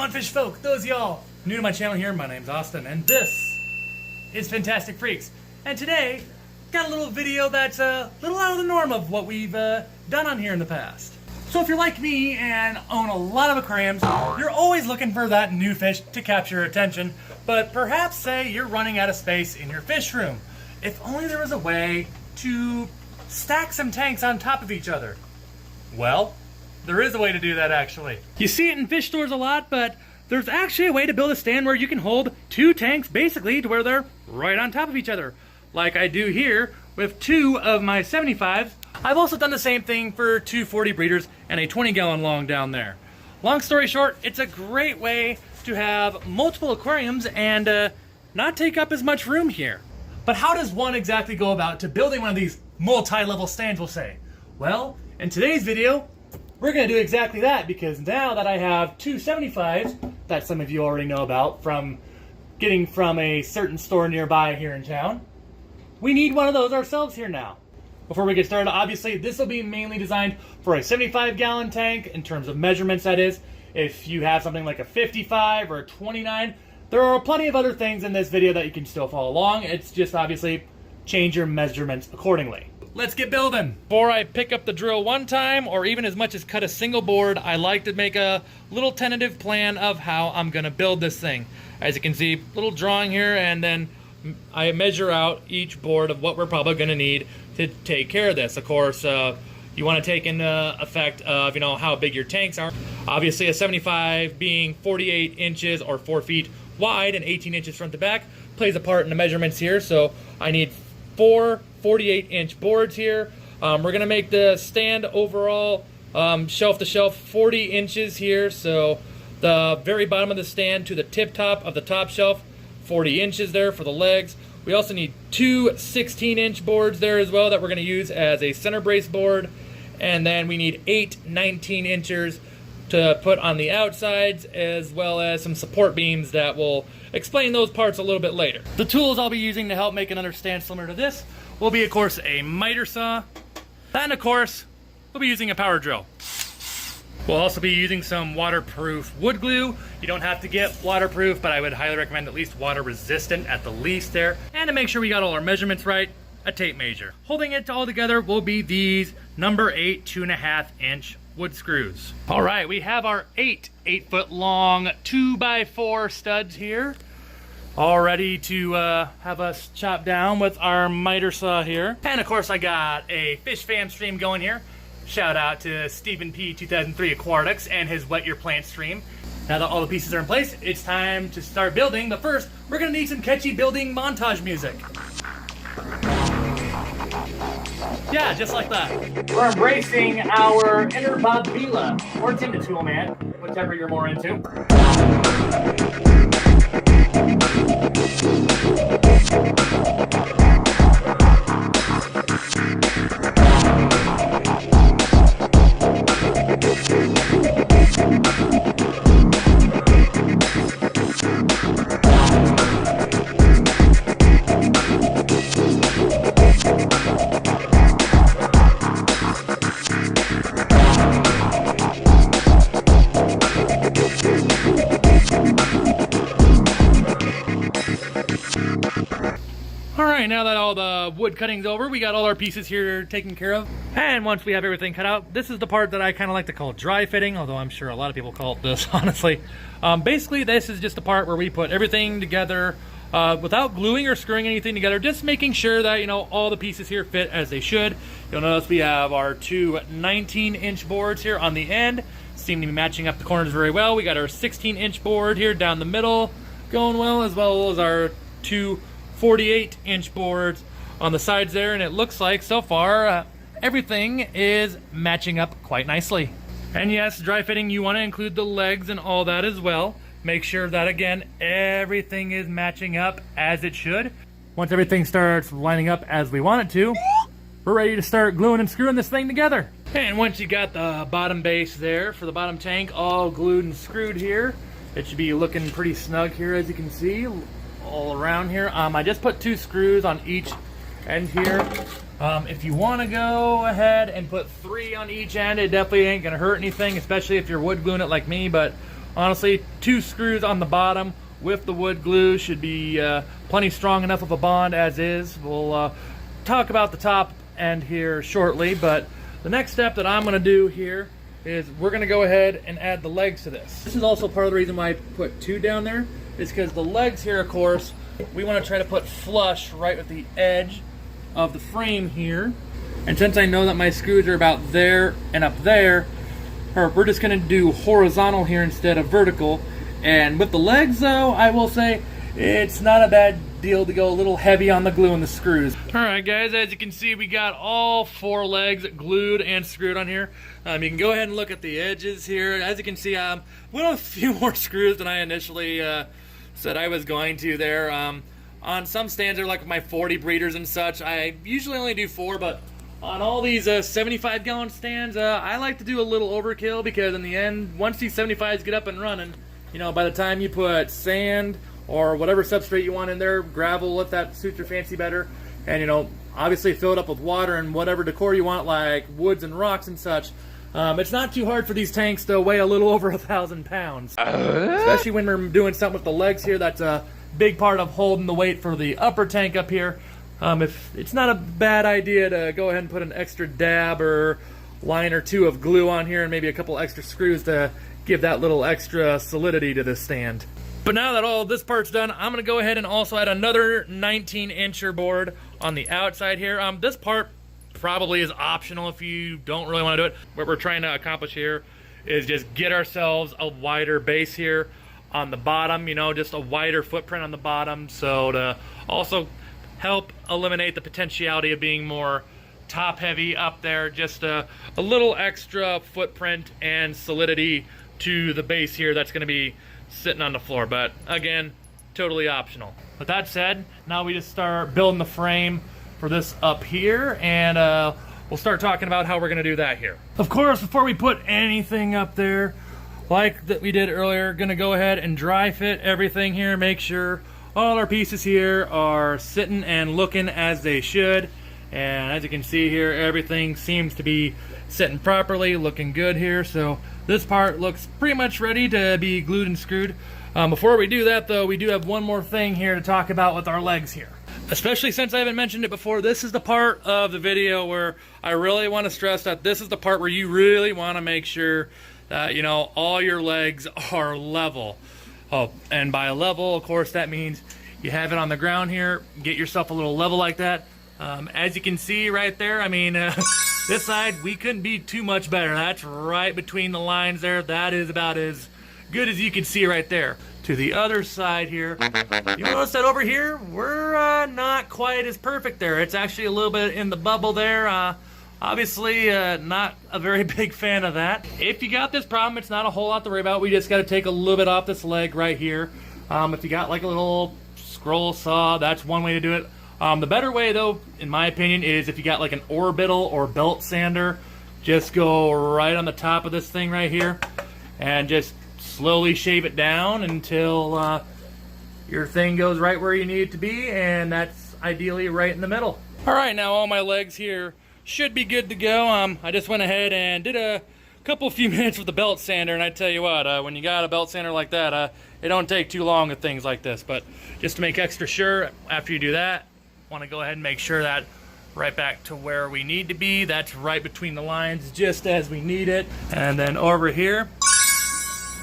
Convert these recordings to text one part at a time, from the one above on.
on, fish folk? Those of y'all new to my channel here, my name's Austin, and this is Fantastic Freaks. And today, got a little video that's a little out of the norm of what we've done on here in the past. So if you're like me and own a lot of aquariums, you're always looking for that new fish to capture your attention, but perhaps say you're running out of space in your fish room. If only there was a way to stack some tanks on top of each other. Well, there is a way to do that actually. You see it in fish stores a lot, but there's actually a way to build a stand where you can hold two tanks basically to where they're right on top of each other. Like I do here with two of my 75s. I've also done the same thing for two 40 breeders and a 20-gallon long down there. Long story short, it's a great way to have multiple aquariums and not take up as much room here. But how does one exactly go about to building one of these multi-level stands, we'll say? Well, in today's video, we're going to do exactly that, because now that I have two 75s that some of you already know about from getting from a certain store nearby here in town, we need one of those ourselves here now. Before we get started, obviously this will be mainly designed for a 75-gallon tank in terms of measurements, that is. If you have something like a 55 or a 29, there are plenty of other things in this video that you can still follow along. It's just obviously change your measurements accordingly. Let's get building. Before I pick up the drill one time, or even as much as cut a single board, I like to make a little tentative plan of how I'm gonna build this thing. As you can see, little drawing here, and then I measure out each board of what we're probably gonna need to take care of this. Of course, you wanna take into effect of, how big your tanks are. Obviously a 75 being 48 inches or 4 feet wide and 18 inches front to back plays a part in the measurements here. So I need four 48-inch boards here. We're gonna make the stand overall shelf to shelf 40 inches here. So the very bottom of the stand to the tip top of the top shelf, 40 inches there for the legs. We also need two 16-inch boards there as well that we're gonna use as a center brace board. And then we need 8 19-inchers to put on the outsides, as well as some support beams that will explain those parts a little bit later. The tools I'll be using to help make another stand similar to this will be, of course, a miter saw. And, of course, we'll be using a power drill. We'll also be using some waterproof wood glue. You don't have to get waterproof, but I would highly recommend at least water resistant at the least there. And to make sure we got all our measurements right, a tape measure. Holding it all together will be these number 8 2.5-inch wood screws. All right, we have our 8-foot long 2x4 studs here, all ready to have us chop down with our miter saw here. And of course I got a Fish Fam stream going here. Shout out to Stephen P 2003 Aquatics and his Wet Your Plant stream. Now that all the pieces are in place, it's time to start building, but first we're gonna need some catchy building montage music. Yeah, just like that. We're embracing our inner Bob Vila, or Tinder Tool Man, whichever you're more into. Alright, now that all the wood cutting's over, we got all our pieces here taken care of. And once we have everything cut out, this is the part that I kind of like to call dry fitting, although I'm sure a lot of people call it this, honestly. Basically, this is just the part where we put everything together without gluing or screwing anything together, just making sure that, all the pieces here fit as they should. You'll notice we have our two 19-inch boards here on the end. Seem to be matching up the corners very well. We got our 16-inch board here down the middle going well as our two 48-inch boards on the sides there, and it looks like so far everything is matching up quite nicely. And yes, dry fitting, you want to include the legs and all that as well. Make sure that, again, everything is matching up as it should. Once everything starts lining up as we want it to, we're ready to start gluing and screwing this thing together. And once you got the bottom base there for the bottom tank all glued and screwed here, it should be looking pretty snug here, as you can see, all around here. I just put 2 screws on each end here. If you want to go ahead and put 3 on each end, it definitely ain't gonna hurt anything, especially if you're wood gluing it like me. But honestly, 2 screws on the bottom with the wood glue should be plenty strong enough of a bond as is. We'll talk about the top end here shortly, but the next step that I'm going to do here is we're going to go ahead and add the legs to this. This is also part of the reason why I put 2 down there, is because the legs here, of course, we want to try to put flush right with the edge of the frame here. And since I know that my screws are about there and up there, we're just going to do horizontal here instead of vertical. And with the legs, though, I will say it's not a bad deal to go a little heavy on the glue and the screws. Alright guys, as you can see, we got all 4 legs glued and screwed on here. You can go ahead and look at the edges here. As you can see, we have a few more screws than I initially said I was going to there. On some stands, they're like my 40 breeders and such. I usually only do 4, but on all these 75-gallon stands, I like to do a little overkill, because in the end, once these 75s get up and running, you know, by the time you put sand or whatever substrate you want in there, gravel, if that suits your fancy better, and, you know, obviously fill it up with water and whatever decor you want, like woods and rocks and such. It's not too hard for these tanks to weigh a little over 1,000 pounds. Especially when we're doing something with the legs here. That's a big part of holding the weight for the upper tank up here. If it's not a bad idea to go ahead and put an extra dab or line or 2 of glue on here, and maybe a couple extra screws to give that little extra solidity to this stand. But now that all this part's done, I'm going to go ahead and also add another 19-incher board on the outside here. This part probably is optional if you don't really want to do it. What we're trying to accomplish here is just get ourselves a wider base here on the bottom, you know, just a wider footprint on the bottom, so to also help eliminate the potentiality of being more top heavy up there, just a little extra footprint and solidity to the base here that's going to be sitting on the floor. But again, totally optional. With that said, now we just start building the frame for this up here, and we'll start talking about how we're going to do that here. Of course, before we put anything up there, like that we did earlier, going to go ahead and dry fit everything here, make sure all our pieces here are sitting and looking as they should. And as you can see here, everything seems to be sitting properly, looking good here. So this part looks pretty much ready to be glued and screwed. Before we do that though, we do have one more thing here to talk about with our legs here. Especially since I haven't mentioned it before, this is the part of the video where I really want to stress that this is the part where you really want to make sure that, you know, all your legs are level. Oh, and by level, of course, that means you have it on the ground here. Get yourself a little level like that. As you can see right there, I mean, this side, we couldn't be too much better. That's right between the lines there. That is about as good as you can see right there. To the other side here, you notice that over here, we're not quite as perfect there. It's actually a little bit in the bubble there. Obviously, not a very big fan of that. If you got this problem, it's not a whole lot to worry about. We just got to take a little bit off this leg right here. If you got like a little scroll saw, that's one way to do it. The better way, though, in my opinion, is if you got like an orbital or belt sander, just go right on the top of this thing right here and just slowly shave it down until your thing goes right where you need it to be, and that's ideally right in the middle. All right, now all my legs here should be good to go. I just went ahead and did a few minutes with the belt sander, and I tell you what, when you got a belt sander like that, it don't take too long with things like this. But just to make extra sure, after you do that, want to go ahead and make sure that right back to where we need to be. That's right between the lines, just as we need it. And then over here,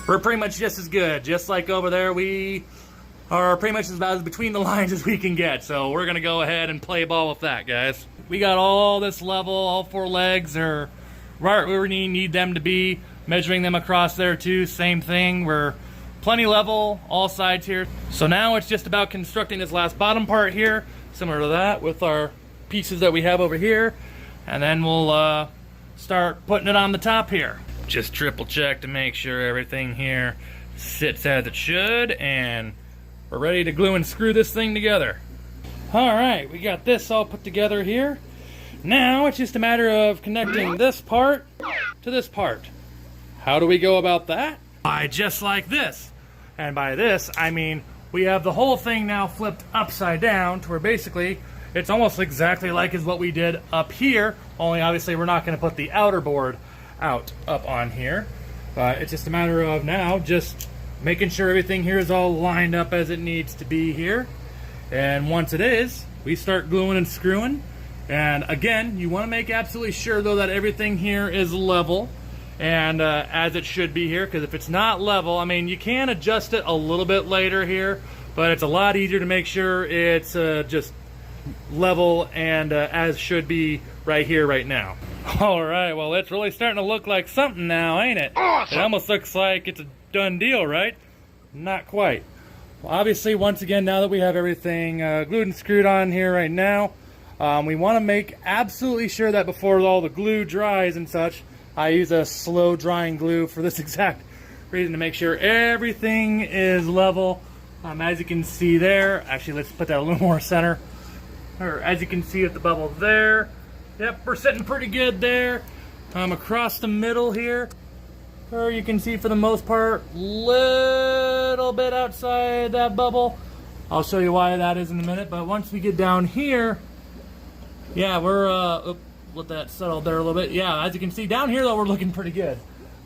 we're pretty much just as good. Just like over there, we are pretty much about as between the lines as we can get. So we're gonna go ahead and play ball with that, guys. We got all this level, all 4 legs are right where we need them to be. Measuring them across there too, same thing. We're plenty level, all sides here. So now it's just about constructing this last bottom part here, similar to that with our pieces that we have over here. And then we'll start putting it on the top here. Just triple check to make sure everything here sits as it should, and we're ready to glue and screw this thing together. Alright, we got this all put together here. Now it's just a matter of connecting this part to this part. How do we go about that? By just like this. And by this, I mean we have the whole thing now flipped upside down to where basically it's almost exactly like as what we did up here, only obviously we're not going to put the outer board up on here. It's just a matter of now just making sure everything here is all lined up as it needs to be here. And once it is, we start gluing and screwing. And again, you want to make absolutely sure though that everything here is level and as it should be here, because if it's not level, I mean, you can adjust it a little bit later here, but it's a lot easier to make sure it's just level and as should be right here, right now. All right, well, it's really starting to look like something now, ain't it? Awesome. It almost looks like it's a done deal, right? Not quite. Well, obviously, once again, now that we have everything glued and screwed on here right now, we want to make absolutely sure that before all the glue dries and such, I use a slow drying glue for this exact reason, to make sure everything is level. As you can see there, actually let's put that a little more center. Or as you can see at the bubble there, yep, we're sitting pretty good there. Across the middle here, or you can see for the most part, little bit outside that bubble. I'll show you why that is in a minute, but once we get down here, yeah, we're, let that settle there a little bit. Yeah, as you can see down here though, we're looking pretty good.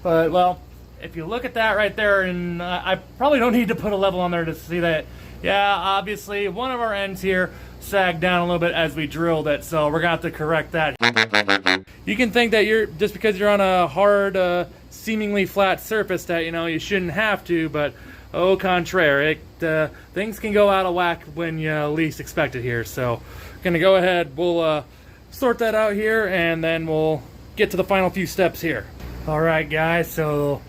But, well, if you look at that right there, and I probably don't need to put a level on there to see that, yeah, obviously one of our ends here sagged down a little bit as we drilled it, so we're going to have to correct that. You can think that you're, just because you're on a hard, seemingly flat surface that, you know, you shouldn't have to, but au contraire, things can go out of whack when you least expect it here. So, going to go ahead, we'll sort that out here, and then we'll get to the final few steps here. Alright guys, so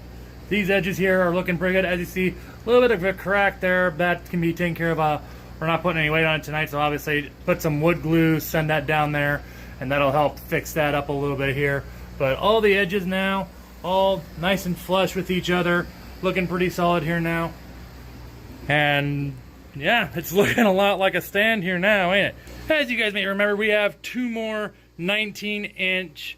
these edges here are looking pretty good. As you see, a little bit of a crack there. That can be taken care of. We're not putting any weight on it tonight, so obviously put some wood glue, send that down there, and that'll help fix that up a little bit here. But all the edges now, all nice and flush with each other, looking pretty solid here now. And yeah, it's looking a lot like a stand here now, ain't it? As you guys may remember, we have two more 19-inch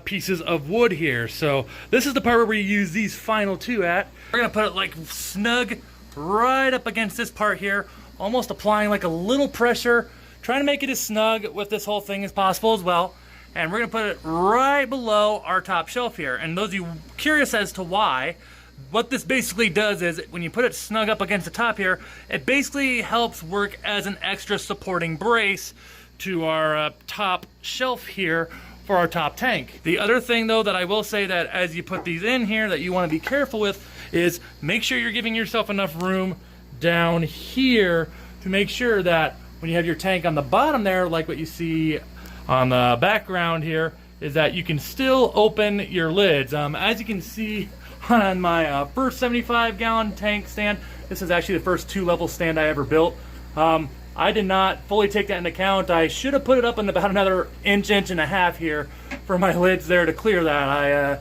pieces of wood here. So this is the part where we use these final two at. We're gonna put it like snug right up against this part here, almost applying like a little pressure, trying to make it as snug with this whole thing as possible as well. And we're gonna put it right below our top shelf here. And those of you curious as to why, what this basically does is when you put it snug up against the top here, it basically helps work as an extra supporting brace to our top shelf here for our top tank. The other thing though that I will say that as you put these in here that you want to be careful with is make sure you're giving yourself enough room down here to make sure that when you have your tank on the bottom there, like what you see on the background here, is that you can still open your lids. As you can see on my first 75-gallon tank stand, this is actually the first two-level stand I ever built. I did not fully take that into account. I should have put it up in about another inch and a half here for my lids there to clear that. I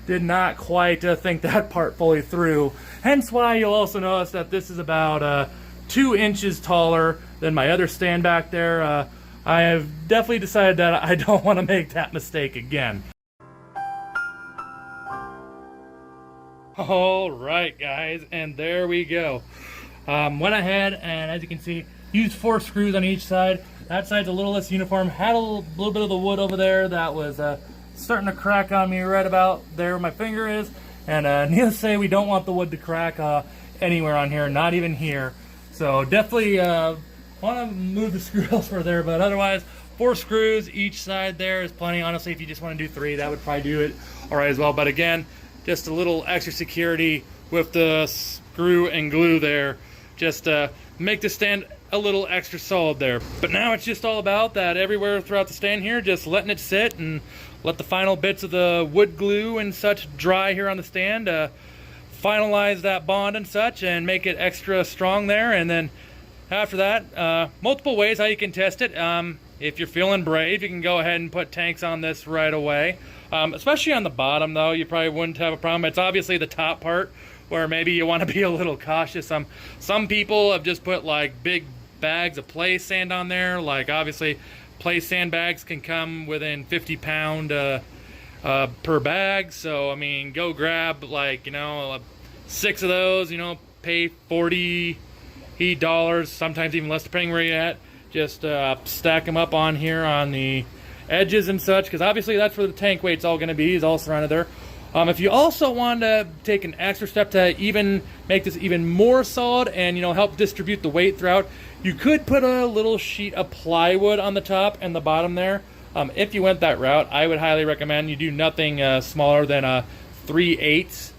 did not quite think that part fully through. Hence why you'll also notice that this is about 2 inches taller than my other stand back there. I have definitely decided that I don't want to make that mistake again. Alright guys, and there we go. Went ahead and as you can see, used 4 screws on each side. That side's a little less uniform. Had a little bit of the wood over there that was starting to crack on me right about there where my finger is. And needless to say, we don't want the wood to crack anywhere on here, not even here. So definitely want to move the screw elsewhere there, but otherwise 4 screws each side there is plenty. Honestly, if you just want to do 3, that would probably do it alright as well. But again, just a little extra security with the screw and glue there, just make the stand a little extra solid there. But now it's just all about that everywhere throughout the stand here, just letting it sit and let the final bits of the wood glue and such dry here on the stand, finalize that bond and such and make it extra strong there. And then after that, multiple ways how you can test it. If you're feeling brave, you can go ahead and put tanks on this right away. Especially on the bottom though, you probably wouldn't have a problem. It's obviously the top part where maybe you want to be a little cautious. Some people have just put like big bags of play sand on there. Like obviously play sand bags can come within 50 pound per bag. So I mean, go grab like, you know, 6 of those, you know, pay $40 sometimes even less depending where you're at. Just stack them up on here on the edges and such, because obviously that's where the tank weight's all going to be, is all surrounded there. If you also want to take an extra step to even make this even more solid and, you know, help distribute the weight throughout, you could put a little sheet of plywood on the top and the bottom there. If you went that route, I would highly recommend you do nothing smaller than a 3/8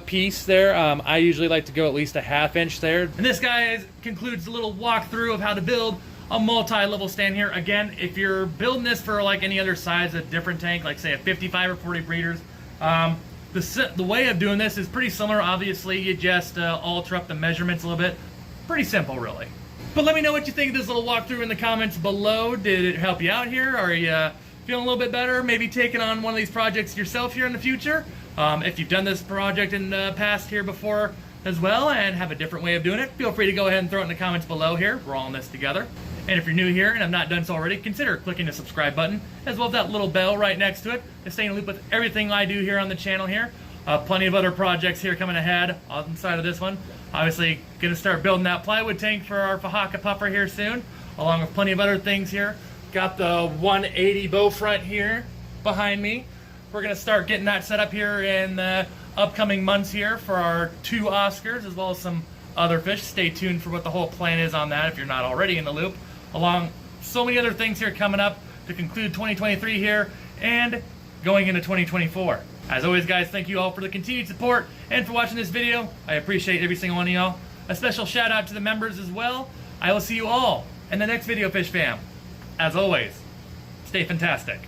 piece there. I usually like to go at least a 1/2 inch there. And this, guys, concludes the little walkthrough of how to build a multi-level stand here. Again, if you're building this for like any other size, a different tank, like say a 55 or 40 breeders, the way of doing this is pretty similar. Obviously, you just alter up the measurements a little bit. Pretty simple, really. But let me know what you think of this little walkthrough in the comments below. Did it help you out here? Are you feeling a little bit better? Maybe taking on one of these projects yourself here in the future? If you've done this project in the past here before as well and have a different way of doing it, feel free to go ahead and throw it in the comments below here. We're all in this together. And if you're new here and have not done so already, consider clicking the subscribe button, as well as that little bell right next to it, to stay in the loop with everything I do here on the channel here. Plenty of other projects here coming ahead on the side of this one. Obviously, going to start building that plywood tank for our Fahaka puffer here soon, along with plenty of other things here. Got the 180 bow front here behind me. We're going to start getting that set up here in the upcoming months here for our 2 Oscars, as well as some other fish. Stay tuned for what the whole plan is on that if you're not already in the loop. Along so many other things here coming up to conclude 2023 here and going into 2024. As always, guys, thank you all for the continued support and for watching this video. I appreciate every single one of y'all. A special shout out to the members as well. I will see you all in the next video, Fish Fam. As always, stay fantastic.